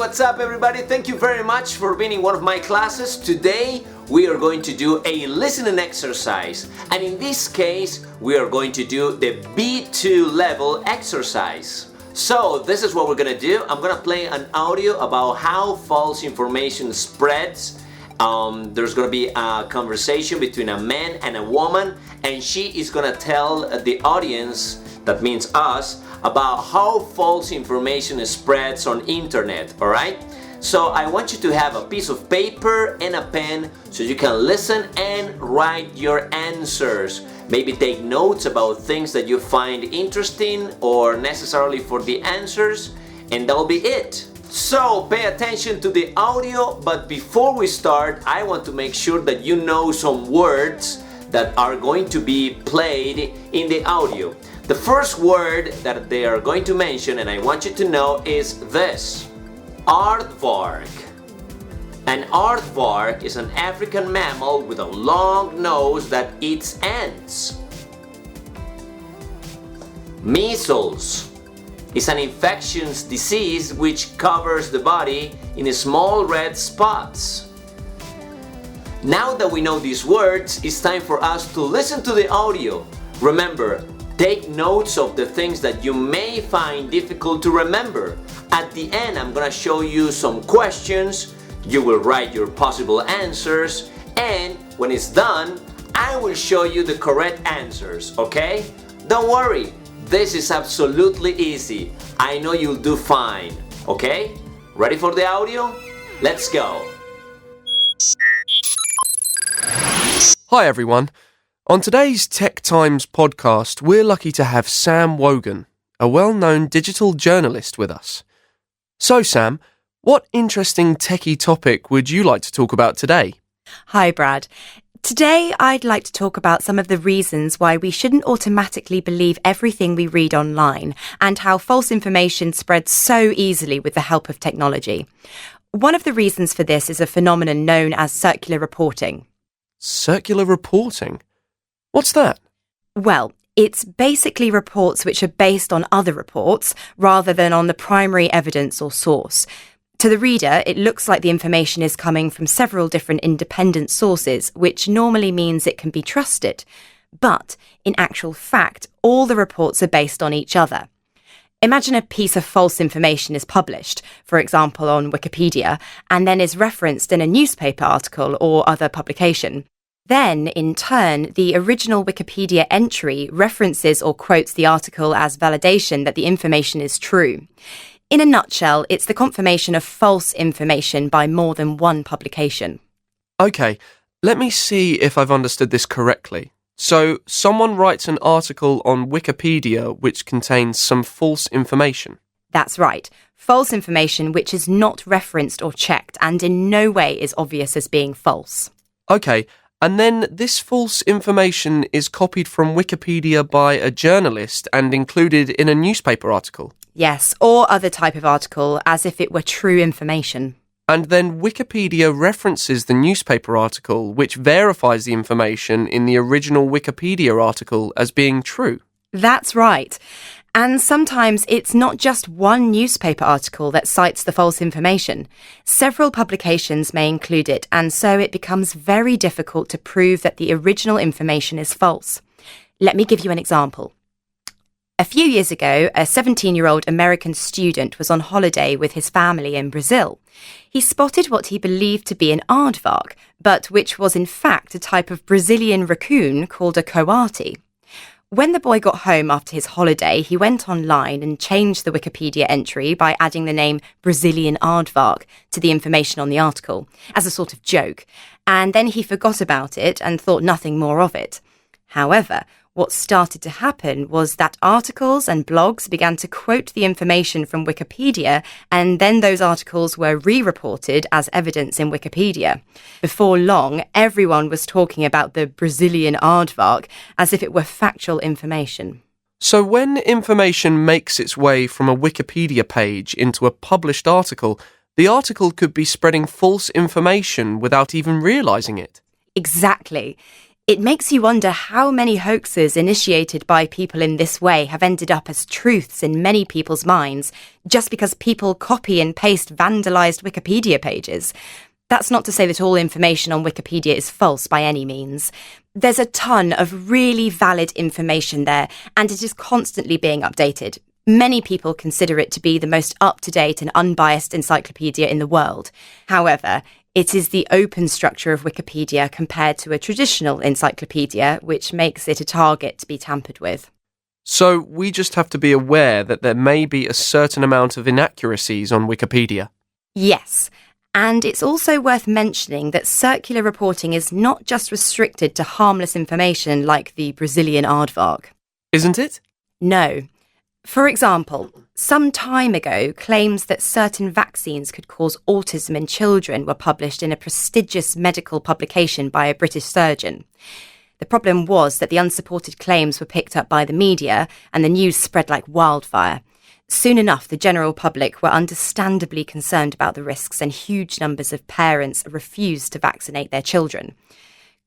what's up everybody? Thank you very much for being in one of my classes. Today we are going to do a listening exercise, and in this case we are going to do the B2 level exercise. So this is what we're gonna do. I'm gonna play an audio about how false information spreads. There's gonna be a conversation between a man and a woman, and she is gonna tell the audience, that means us, about how false information spreads on internet, alright? So I want you to have a piece of paper and a pen so you can listen and write your answers. Maybe take notes about things that you find interesting or necessarily for the answers, and that'll be it. So pay attention to the audio, but before we start, I want to make sure that you know some words that are going to be played in the audio. The first word that they are going to mention, and I want you to know, is this: aardvark. An aardvark is an African mammal with a long nose that eats ants. Measles is an infectious disease which covers the body in small red spots. Now that we know these words, it's time for us to listen to the audio. Remember, take notes of the things that you may find difficult to remember. At the end, I'm gonna show you some questions. You will write your possible answers, and when it's done, I will show you the correct answers, okay? Don't worry, this is absolutely easy. I know you'll do fine, okay? Ready for the audio? Let's go! Hi everyone. On today's Tech Times podcast, we're lucky to have Sam Wagon, a well-known digital journalist, with us. So Sam, what interesting techie topic would you like to talk about today? Hi Brad. Today I'd like to talk about some of the reasons why we shouldn't automatically believe everything we read online, and how false information spreads so easily with the help of technology. One of the reasons for this is a phenomenon known as circular reporting. Circular reporting? What's that? Well, it's basically reports which are based on other reports rather than on the primary evidence or source. To the reader, it looks like the information is coming from several different independent sources, which normally means it can be trusted. But, in actual fact, all the reports are based on each other. Imagine a piece of false information is published, for example on Wikipedia, and then is referenced in a newspaper article or other publication. Then, in turn, the original Wikipedia entry references or quotes the article as validation that the information is true. In a nutshell, it's the confirmation of false information by more than one publication. Okay, let me see if I've understood this correctly. So, someone writes an article on Wikipedia which contains some false information. That's right. False information which is not referenced or checked and in no way is obvious as being false. Okay, and then this false information is copied from Wikipedia by a journalist and included in a newspaper article. Yes, or other type of article, as if it were true information. And then Wikipedia references the newspaper article, which verifies the information in the original Wikipedia article as being true. That's right. And sometimes it's not just one newspaper article that cites the false information. Several publications may include it, and so it becomes very difficult to prove that the original information is false. Let me give you an example. A few years ago, a 17-year-old American student was on holiday with his family in Brazil. He spotted what he believed to be an aardvark, but which was in fact a type of Brazilian raccoon called a coati. When the boy got home after his holiday, he went online and changed the Wikipedia entry by adding the name Brazilian aardvark to the information on the article, as a sort of joke, and then he forgot about it and thought nothing more of it. However, what started to happen was that articles and blogs began to quote the information from Wikipedia, and then those articles were re-reported as evidence in Wikipedia. Before long, everyone was talking about the Brazilian aardvark as if it were factual information. So when information makes its way from a Wikipedia page into a published article, the article could be spreading false information without even realising it. Exactly. It makes you wonder how many hoaxes initiated by people in this way have ended up as truths in many people's minds just because people copy and paste vandalised Wikipedia pages. That's not to say that all information on Wikipedia is false by any means. There's a ton of really valid information there, and it is constantly being updated. Many people consider it to be the most up-to-date and unbiased encyclopedia in the world. However, it is the open structure of Wikipedia compared to a traditional encyclopedia, which makes it a target to be tampered with. So we just have to be aware that there may be a certain amount of inaccuracies on Wikipedia. Yes, and it's also worth mentioning that circular reporting is not just restricted to harmless information like the Brazilian aardvark. Isn't it? No. For example, some time ago, claims that certain vaccines could cause autism in children were published in a prestigious medical publication by a British surgeon. The problem was that the unsupported claims were picked up by the media and the news spread like wildfire. Soon enough, the general public were understandably concerned about the risks, and huge numbers of parents refused to vaccinate their children.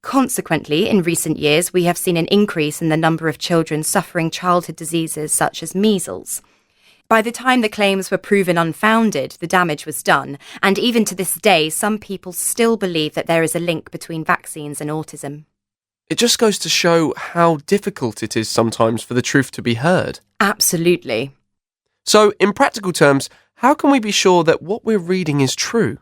Consequently, in recent years, we have seen an increase in the number of children suffering childhood diseases such as measles. By the time the claims were proven unfounded, the damage was done, and even to this day, some people still believe that there is a link between vaccines and autism. It just goes to show how difficult it is sometimes for the truth to be heard. Absolutely. So, in practical terms, how can we be sure that what we're reading is true?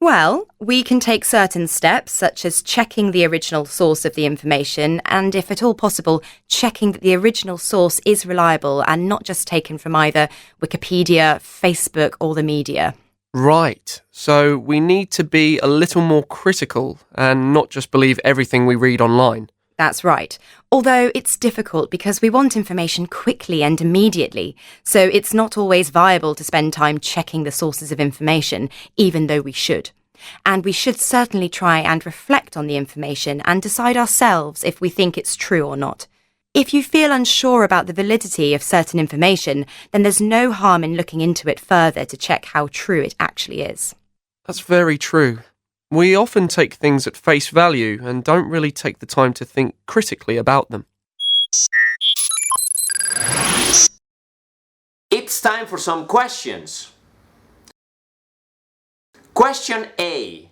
Well, we can take certain steps, such as checking the original source of the information and, if at all possible, checking that the original source is reliable and not just taken from either Wikipedia, Facebook or the media. Right. So we need to be a little more critical and not just believe everything we read online. That's right. Although it's difficult because we want information quickly and immediately, so it's not always viable to spend time checking the sources of information, even though we should. And we should certainly try and reflect on the information and decide ourselves if we think it's true or not. If you feel unsure about the validity of certain information, then there's no harm in looking into it further to check how true it actually is. That's very true. We often take things at face value and don't really take the time to think critically about them. It's time for some questions. Question A.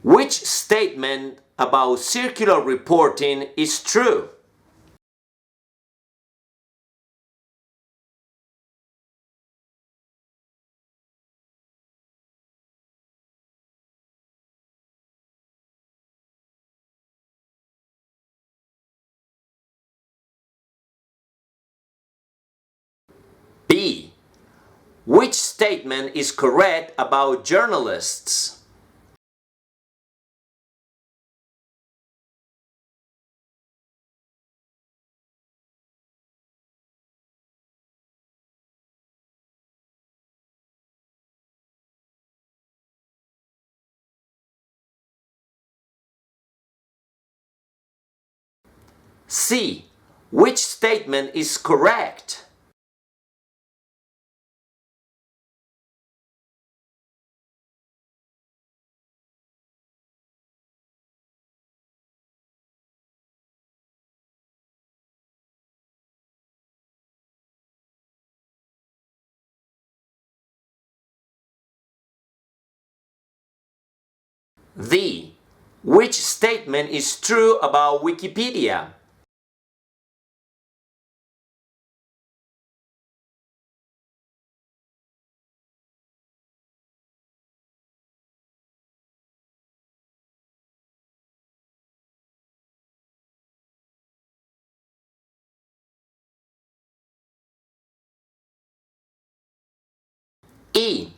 Which statement about circular reporting is true? B. Which statement is correct about journalists? C. Which statement is correct? D. Which statement is true about Wikipedia? E.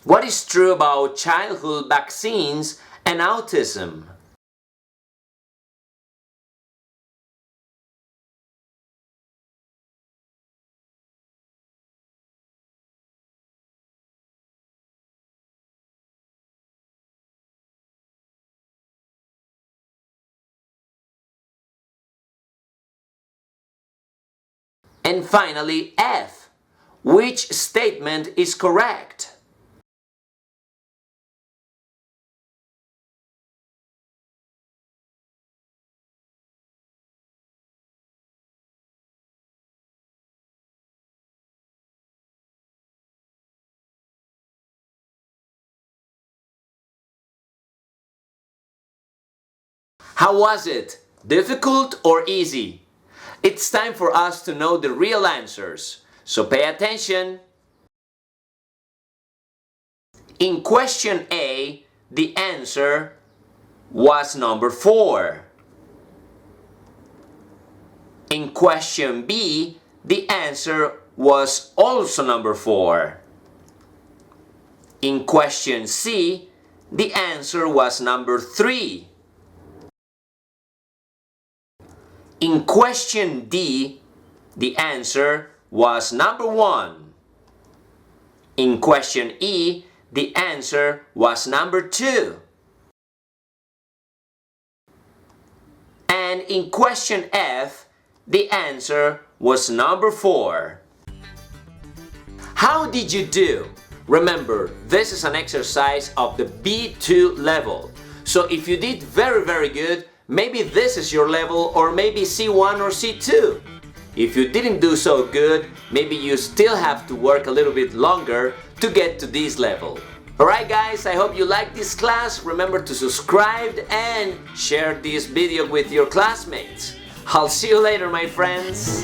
What is true about childhood vaccines and autism? And finally, F. Which statement is correct? How was it? Difficult or easy? It's time for us to know the real answers, so pay attention. In question A, the answer was number 4. In question B, the answer was also number 4. In question C, the answer was number 3. In question D, the answer was number 1. In question E, the answer was number 2. And in question F, the answer was number 4. How did you do? Remember, this is an exercise of the B2 level. So if you did very good, maybe this is your level, or maybe C1 or C2. If you didn't do so good, maybe you still have to work a little bit longer to get to this level. Alright guys, I hope you liked this class. Remember to subscribe and share this video with your classmates. I'll see you later, my friends.